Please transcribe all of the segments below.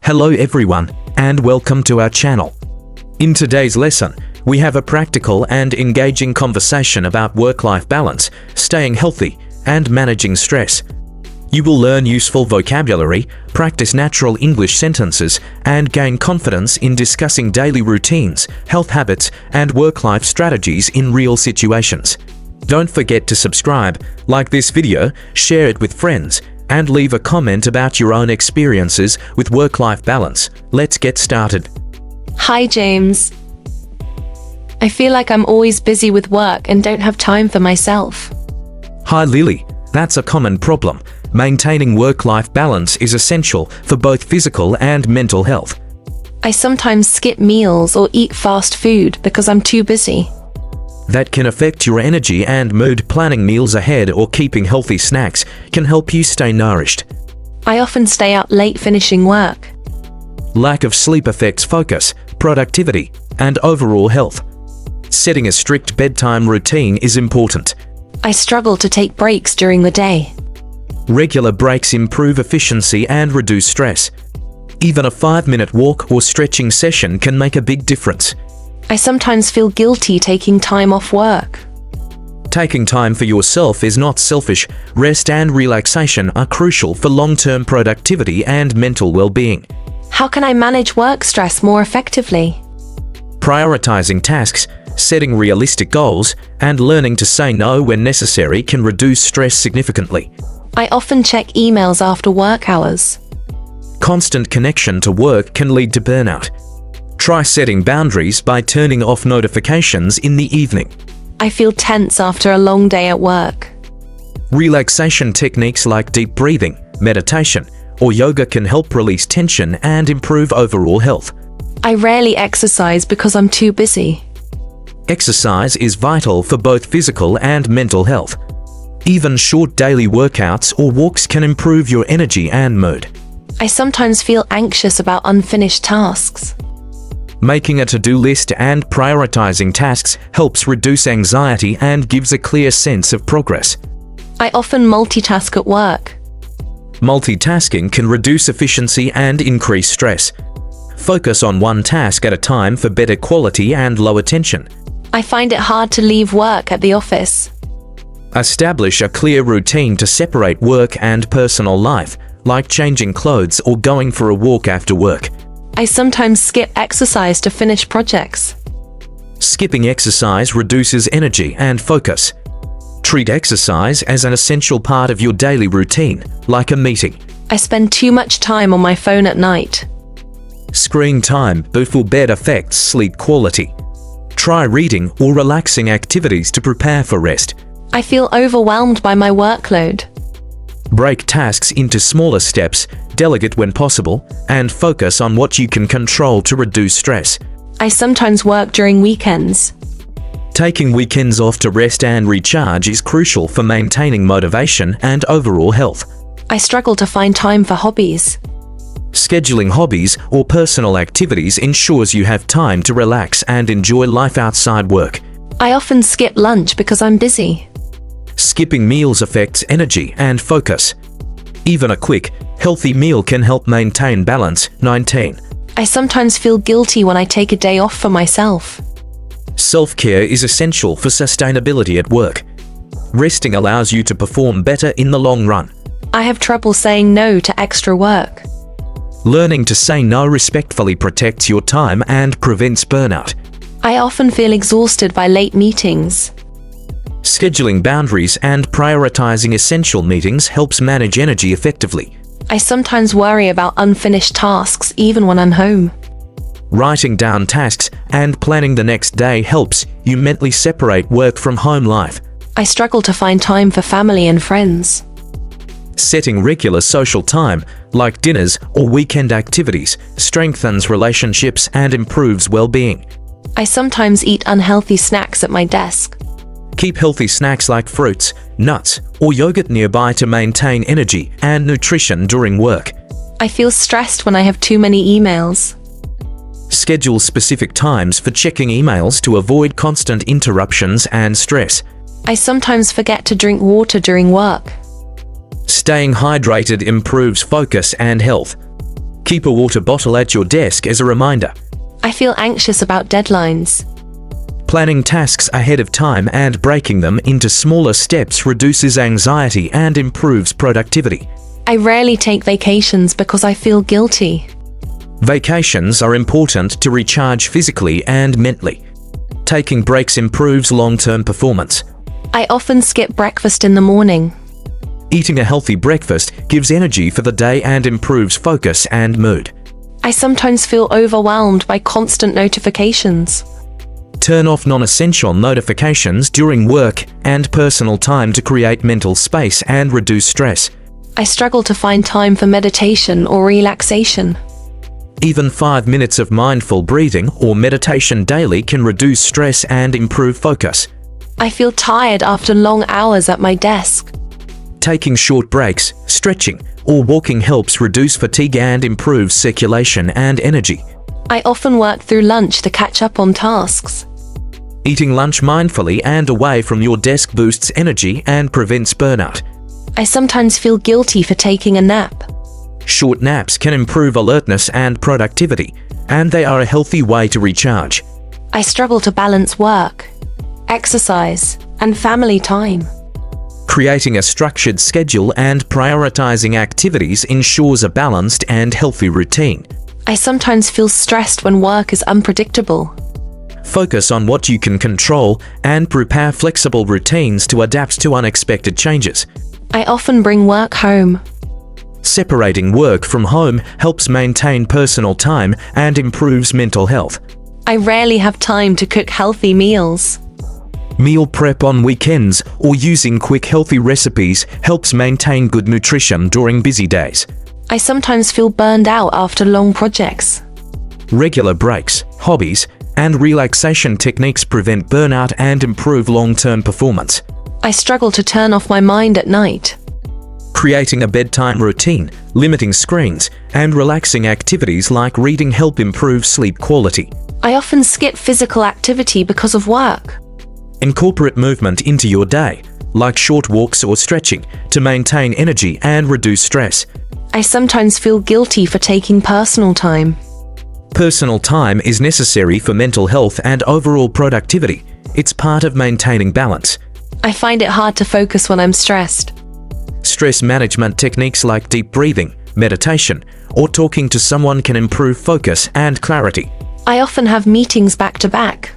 Hello everyone, and welcome to our channel. In today's lesson, we have a practical and engaging conversation about work-life balance, staying healthy, and managing stress. You will learn useful vocabulary, practice natural English sentences, and gain confidence in discussing daily routines, health habits, and work-life strategies in real situations. Don't forget to subscribe, like this video, share it with friends, and leave a comment about your own experiences with work-life balance. Let's get started. Hi, James. I feel like I'm always busy with work and don't have time for myself. Hi Lily, that's a common problem. Maintaining work-life balance is essential for both physical and mental health. I sometimes skip meals or eat fast food because I'm too busy. That can affect your energy and mood. Planning meals ahead or keeping healthy snacks can help you stay nourished. I often stay up late finishing work. Lack of sleep affects focus, productivity, and overall health. Setting a strict bedtime routine is important. I struggle to take breaks during the day. Regular breaks improve efficiency and reduce stress. Even a 5-minute walk or stretching session can make a big difference. I sometimes feel guilty taking time off work. Taking time for yourself is not selfish. Rest and relaxation are crucial for long-term productivity and mental well-being. How can I manage work stress more effectively? Prioritizing tasks, setting realistic goals, and learning to say no when necessary can reduce stress significantly. I often check emails after work hours. Constant connection to work can lead to burnout. Try setting boundaries by turning off notifications in the evening. I feel tense after a long day at work. Relaxation techniques like deep breathing, meditation, or yoga can help release tension and improve overall health. I rarely exercise because I'm too busy. Exercise is vital for both physical and mental health. Even short daily workouts or walks can improve your energy and mood. I sometimes feel anxious about unfinished tasks. Making a to-do list and prioritizing tasks helps reduce anxiety and gives a clear sense of progress. I often multitask at work. Multitasking can reduce efficiency and increase stress. Focus on one task at a time for better quality and lower tension. I find it hard to leave work at the office. Establish a clear routine to separate work and personal life, like changing clothes or going for a walk after work. I sometimes skip exercise to finish projects. Skipping exercise reduces energy and focus. Treat exercise as an essential part of your daily routine, like a meeting. I spend too much time on my phone at night. Screen time before bed affects sleep quality. Try reading or relaxing activities to prepare for rest. I feel overwhelmed by my workload. Break tasks into smaller steps, delegate when possible, and focus on what you can control to reduce stress. I sometimes work during weekends. Taking weekends off to rest and recharge is crucial for maintaining motivation and overall health. I struggle to find time for hobbies. Scheduling hobbies or personal activities ensures you have time to relax and enjoy life outside work. I often skip lunch because I'm busy. Skipping meals affects energy and focus. Even a quick, healthy meal can help maintain balance. 19. I sometimes feel guilty when I take a day off for myself. Self-care is essential for sustainability at work. Resting allows you to perform better in the long run. I have trouble saying no to extra work. Learning to say no respectfully protects your time and prevents burnout. I often feel exhausted by late meetings. Scheduling boundaries and prioritizing essential meetings helps manage energy effectively. I sometimes worry about unfinished tasks even when I'm home. Writing down tasks and planning the next day helps you mentally separate work from home life. I struggle to find time for family and friends. Setting regular social time, like dinners or weekend activities, strengthens relationships and improves well-being. I sometimes eat unhealthy snacks at my desk. Keep healthy snacks like fruits, nuts, or yogurt nearby to maintain energy and nutrition during work. I feel stressed when I have too many emails. Schedule specific times for checking emails to avoid constant interruptions and stress. I sometimes forget to drink water during work. Staying hydrated improves focus and health. Keep a water bottle at your desk as a reminder. I feel anxious about deadlines. Planning tasks ahead of time and breaking them into smaller steps reduces anxiety and improves productivity. I rarely take vacations because I feel guilty. Vacations are important to recharge physically and mentally. Taking breaks improves long-term performance. I often skip breakfast in the morning. Eating a healthy breakfast gives energy for the day and improves focus and mood. I sometimes feel overwhelmed by constant notifications. Turn off non-essential notifications during work and personal time to create mental space and reduce stress. I struggle to find time for meditation or relaxation. Even 5 minutes of mindful breathing or meditation daily can reduce stress and improve focus. I feel tired after long hours at my desk. Taking short breaks, stretching, or walking helps reduce fatigue and improves circulation and energy. I often work through lunch to catch up on tasks. Eating lunch mindfully and away from your desk boosts energy and prevents burnout. I sometimes feel guilty for taking a nap. Short naps can improve alertness and productivity, and they are a healthy way to recharge. I struggle to balance work, exercise, and family time. Creating a structured schedule and prioritizing activities ensures a balanced and healthy routine. I sometimes feel stressed when work is unpredictable. Focus on what you can control and prepare flexible routines to adapt to unexpected changes. I often bring work home. Separating work from home helps maintain personal time and improves mental health. I rarely have time to cook healthy meals. Meal prep on weekends or using quick healthy recipes helps maintain good nutrition during busy days. I sometimes feel burned out after long projects. Regular breaks, hobbies, and relaxation techniques prevent burnout and improve long-term performance. I struggle to turn off my mind at night. Creating a bedtime routine, limiting screens, and relaxing activities like reading help improve sleep quality. I often skip physical activity because of work. Incorporate movement into your day, like short walks or stretching, to maintain energy and reduce stress. I sometimes feel guilty for taking personal time. Personal time is necessary for mental health and overall productivity. It's part of maintaining balance. I find it hard to focus when I'm stressed. Stress management techniques like deep breathing, meditation, or talking to someone can improve focus and clarity. I often have meetings back to back.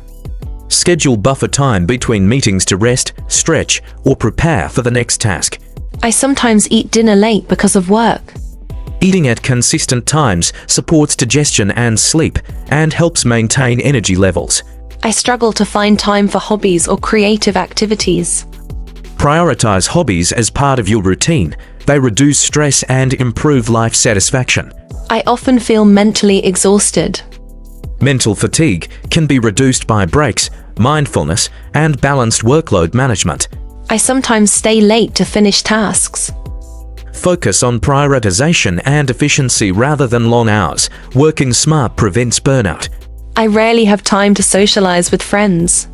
Schedule buffer time between meetings to rest, stretch, or prepare for the next task. I sometimes eat dinner late because of work. Eating at consistent times supports digestion and sleep and helps maintain energy levels. I struggle to find time for hobbies or creative activities. Prioritize hobbies as part of your routine. They reduce stress and improve life satisfaction. I often feel mentally exhausted. Mental fatigue can be reduced by breaks, mindfulness, and balanced workload management. I sometimes stay late to finish tasks. Focus on prioritization and efficiency rather than long hours. Working smart prevents burnout. I rarely have time to socialize with friends.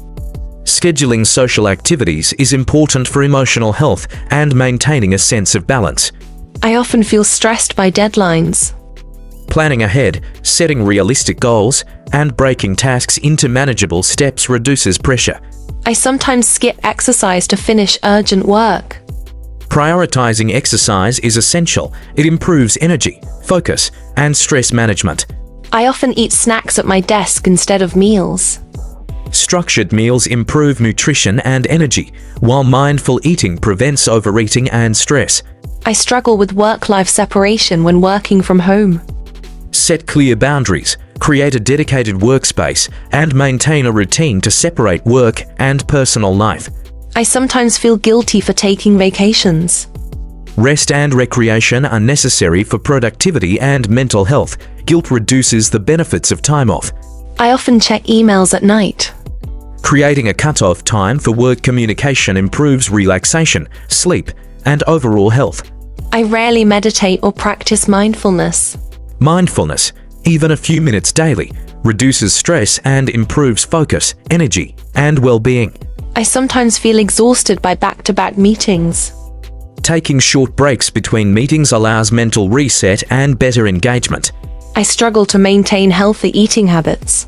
Scheduling social activities is important for emotional health and maintaining a sense of balance. I often feel stressed by deadlines. Planning ahead, setting realistic goals, and breaking tasks into manageable steps reduces pressure. I sometimes skip exercise to finish urgent work. Prioritizing exercise is essential. It improves energy, focus, and stress management. I often eat snacks at my desk instead of meals. Structured meals improve nutrition and energy, while mindful eating prevents overeating and stress. I struggle with work-life separation when working from home. Set clear boundaries, create a dedicated workspace, and maintain a routine to separate work and personal life. I sometimes feel guilty for taking vacations. Rest and recreation are necessary for productivity and mental health. Guilt reduces the benefits of time off. I often check emails at night. Creating a cut-off time for work communication improves relaxation, sleep, and overall health. I rarely meditate or practice mindfulness. Mindfulness, even a few minutes daily, reduces stress and improves focus, energy, and well-being. I sometimes feel exhausted by back-to-back meetings. Taking short breaks between meetings allows mental reset and better engagement. I struggle to maintain healthy eating habits.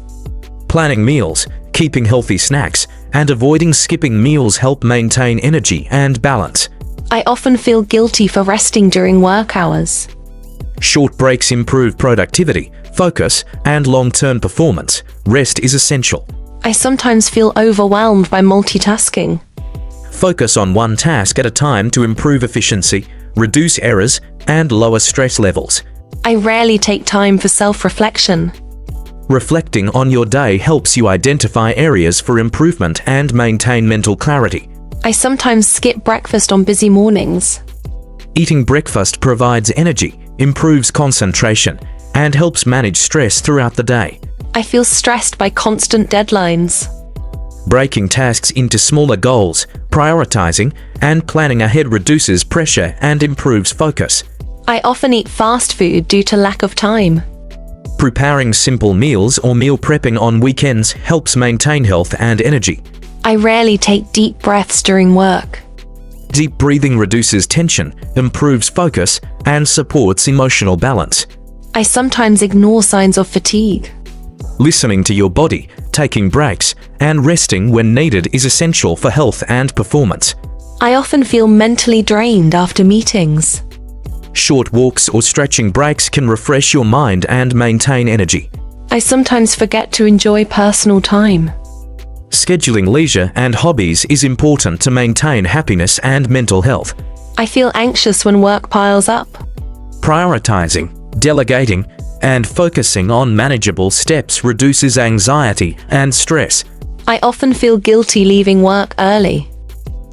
Planning meals, keeping healthy snacks, and avoiding skipping meals help maintain energy and balance. I often feel guilty for resting during work hours. Short breaks improve productivity, focus, and long-term performance. Rest is essential. I sometimes feel overwhelmed by multitasking. Focus on one task at a time to improve efficiency, reduce errors, and lower stress levels. I rarely take time for self-reflection. Reflecting on your day helps you identify areas for improvement and maintain mental clarity. I sometimes skip breakfast on busy mornings. Eating breakfast provides energy, improves concentration, and helps manage stress throughout the day. I feel stressed by constant deadlines. Breaking tasks into smaller goals, prioritizing, and planning ahead reduces pressure and improves focus. I often eat fast food due to lack of time. Preparing simple meals or meal prepping on weekends helps maintain health and energy. I rarely take deep breaths during work. Deep breathing reduces tension, improves focus, and supports emotional balance. I sometimes ignore signs of fatigue. Listening to your body, taking breaks, and resting when needed is essential for health and performance. I often feel mentally drained after meetings. Short walks or stretching breaks can refresh your mind and maintain energy. I sometimes forget to enjoy personal time. Scheduling leisure and hobbies is important to maintain happiness and mental health. I feel anxious when work piles up. Prioritizing, delegating, and focusing on manageable steps reduces anxiety and stress. I often feel guilty leaving work early.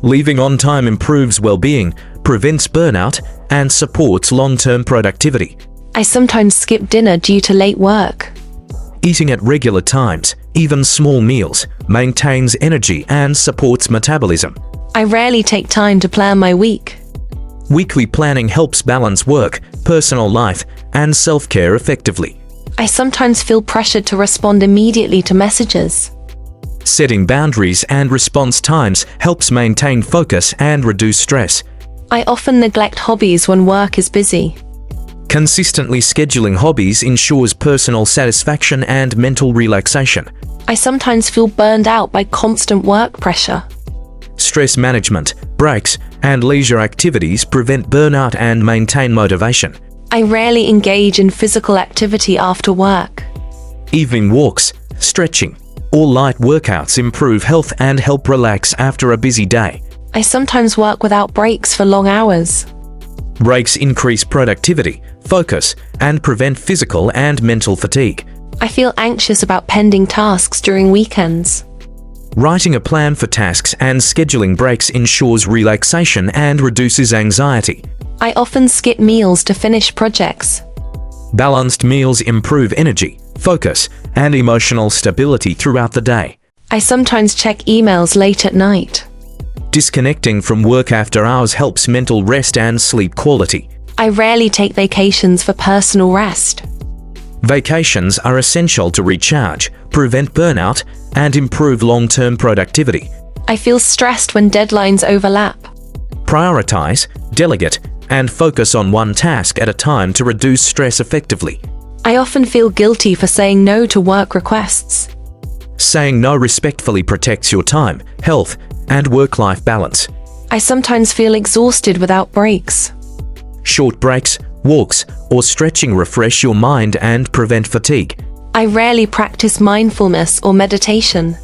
Leaving on time improves well-being, prevents burnout, and supports long-term productivity. I sometimes skip dinner due to late work. Eating at regular times, even small meals, maintains energy and supports metabolism. I rarely take time to plan my week. Weekly planning helps balance work, personal life, and self-care effectively. I sometimes feel pressured to respond immediately to messages. Setting boundaries and response times helps maintain focus and reduce stress. I often neglect hobbies when work is busy. Consistently scheduling hobbies ensures personal satisfaction and mental relaxation. I sometimes feel burned out by constant work pressure. Stress management, breaks, and leisure activities prevent burnout and maintain motivation. I rarely engage in physical activity after work. Evening walks, stretching, or light workouts improve health and help relax after a busy day. I sometimes work without breaks for long hours. Breaks increase productivity, focus, and prevent physical and mental fatigue. I feel anxious about pending tasks during weekends. Writing a plan for tasks and scheduling breaks ensures relaxation and reduces anxiety. I often skip meals to finish projects. Balanced meals improve energy, focus, and emotional stability throughout the day. I sometimes check emails late at night. Disconnecting from work after hours helps mental rest and sleep quality. I rarely take vacations for personal rest. Vacations are essential to recharge, prevent burnout, and improve long-term productivity. I feel stressed when deadlines overlap. Prioritize, delegate, and focus on one task at a time to reduce stress effectively. I often feel guilty for saying no to work requests. Saying no respectfully protects your time, health, and work-life balance. I sometimes feel exhausted without breaks. Short breaks, walks, or stretching refresh your mind and prevent fatigue. I rarely practice mindfulness or meditation.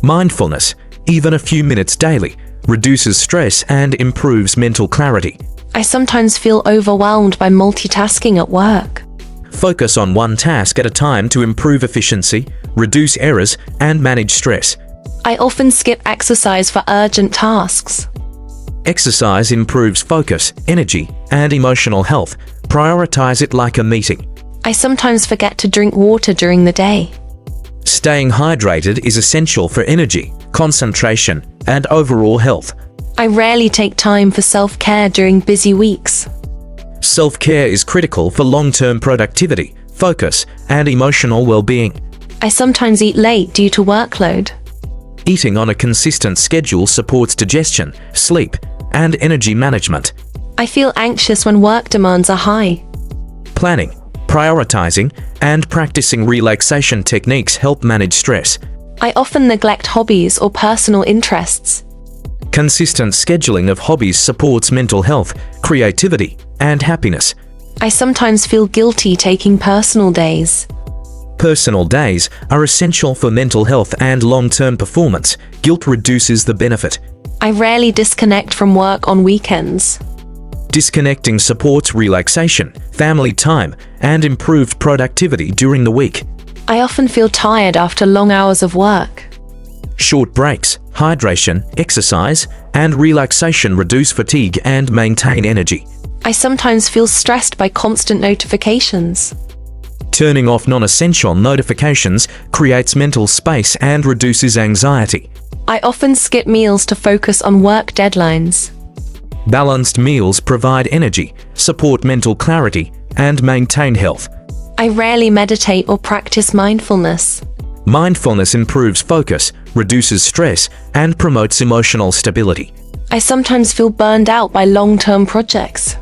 Mindfulness, even a few minutes daily, reduces stress and improves mental clarity. I sometimes feel overwhelmed by multitasking at work. Focus on one task at a time to improve efficiency, reduce errors, and manage stress. I often skip exercise for urgent tasks. Exercise improves focus, energy, and emotional health. Prioritize it like a meeting. I sometimes forget to drink water during the day. Staying hydrated is essential for energy, concentration, and overall health. I rarely take time for self-care during busy weeks. Self-care is critical for long-term productivity, focus, and emotional well-being. I sometimes eat late due to workload. Eating on a consistent schedule supports digestion, sleep, and energy management. I feel anxious when work demands are high. Planning, Prioritizing and practicing relaxation techniques help manage stress. I often neglect hobbies or personal interests. Consistent scheduling of hobbies supports mental health, creativity, and happiness. I sometimes feel guilty taking personal days. Personal days are essential for mental health and long-term performance. Guilt reduces the benefit. I rarely disconnect from work on weekends. Disconnecting supports relaxation, family time, and improved productivity during the week. I often feel tired after long hours of work. Short breaks, hydration, exercise, and relaxation reduce fatigue and maintain energy. I sometimes feel stressed by constant notifications. Turning off non-essential notifications creates mental space and reduces anxiety. I often skip meals to focus on work deadlines. Balanced meals provide energy, support mental clarity, and maintain health. I rarely meditate or practice mindfulness. Mindfulness improves focus, reduces stress, and promotes emotional stability. I sometimes feel burned out by long-term projects.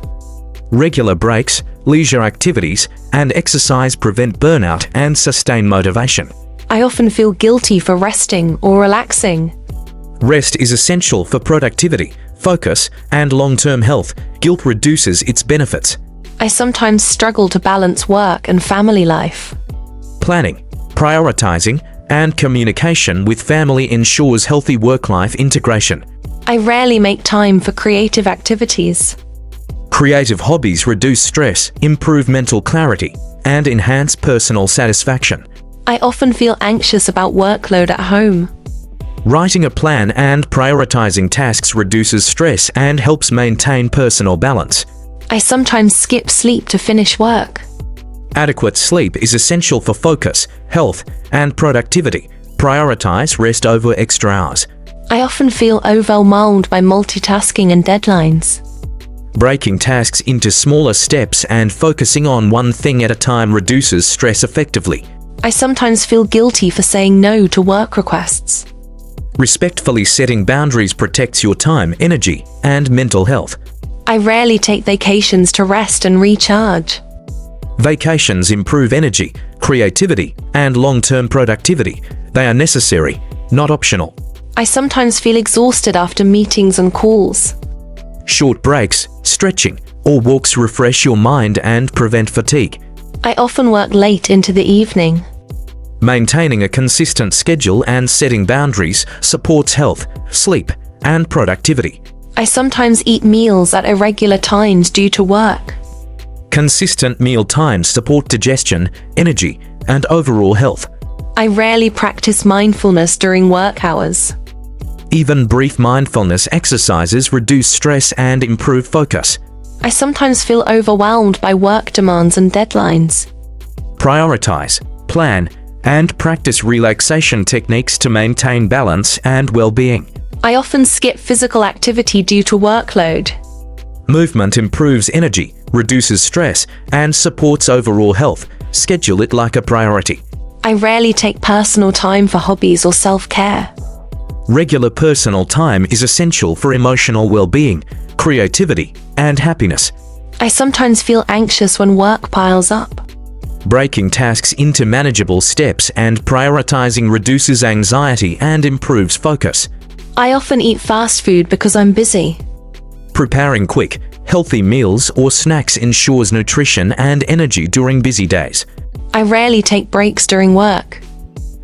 Regular breaks, leisure activities, and exercise prevent burnout and sustain motivation. I often feel guilty for resting or relaxing. Rest is essential for productivity, focus, and long-term health. Guilt reduces its benefits. I sometimes struggle to balance work and family life. Planning, prioritizing, and communication with family ensures healthy work-life integration. I rarely make time for creative activities. Creative hobbies reduce stress, improve mental clarity, and enhance personal satisfaction. I often feel anxious about workload at home. Writing a plan and prioritizing tasks reduces stress and helps maintain personal balance. I sometimes skip sleep to finish work. Adequate sleep is essential for focus, health, and productivity. Prioritize rest over extra hours. I often feel overwhelmed by multitasking and deadlines. Breaking tasks into smaller steps and focusing on one thing at a time reduces stress effectively. I sometimes feel guilty for saying no to work requests. Respectfully setting boundaries protects your time, energy, and mental health. I rarely take vacations to rest and recharge. Vacations improve energy, creativity, and long-term productivity. They are necessary, not optional. I sometimes feel exhausted after meetings and calls. Short breaks, stretching, or walks refresh your mind and prevent fatigue. I often work late into the evening. Maintaining a consistent schedule and setting boundaries supports health, sleep, and productivity. I sometimes eat meals at irregular times due to work. Consistent meal times support digestion, energy, and overall health. I rarely practice mindfulness during work hours. Even brief mindfulness exercises reduce stress and improve focus. I sometimes feel overwhelmed by work demands and deadlines. Prioritize, plan, and practice relaxation techniques to maintain balance and well-being. I often skip physical activity due to workload. Movement improves energy, reduces stress, and supports overall health. Schedule it like a priority. I rarely take personal time for hobbies or self-care. Regular personal time is essential for emotional well-being, creativity, and happiness. I sometimes feel anxious when work piles up. Breaking tasks into manageable steps and prioritizing reduces anxiety and improves focus. I often eat fast food because I'm busy. Preparing quick, healthy meals or snacks ensures nutrition and energy during busy days. I rarely take breaks during work.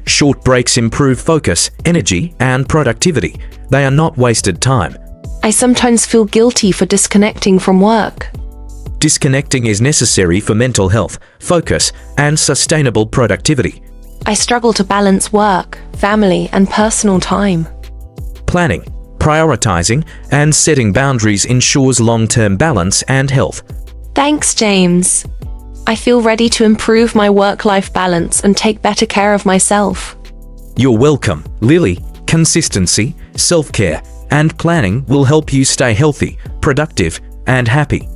Short breaks improve focus, energy, and productivity. They are not wasted time. I sometimes feel guilty for disconnecting from work. Disconnecting is necessary for mental health, focus, and sustainable productivity. I struggle to balance work, family, and personal time. Planning, prioritizing, and setting boundaries ensures long-term balance and health. Thanks, James. I feel ready to improve my work-life balance and take better care of myself. You're welcome, Lily. Consistency, self-care, and planning will help you stay healthy, productive, and happy.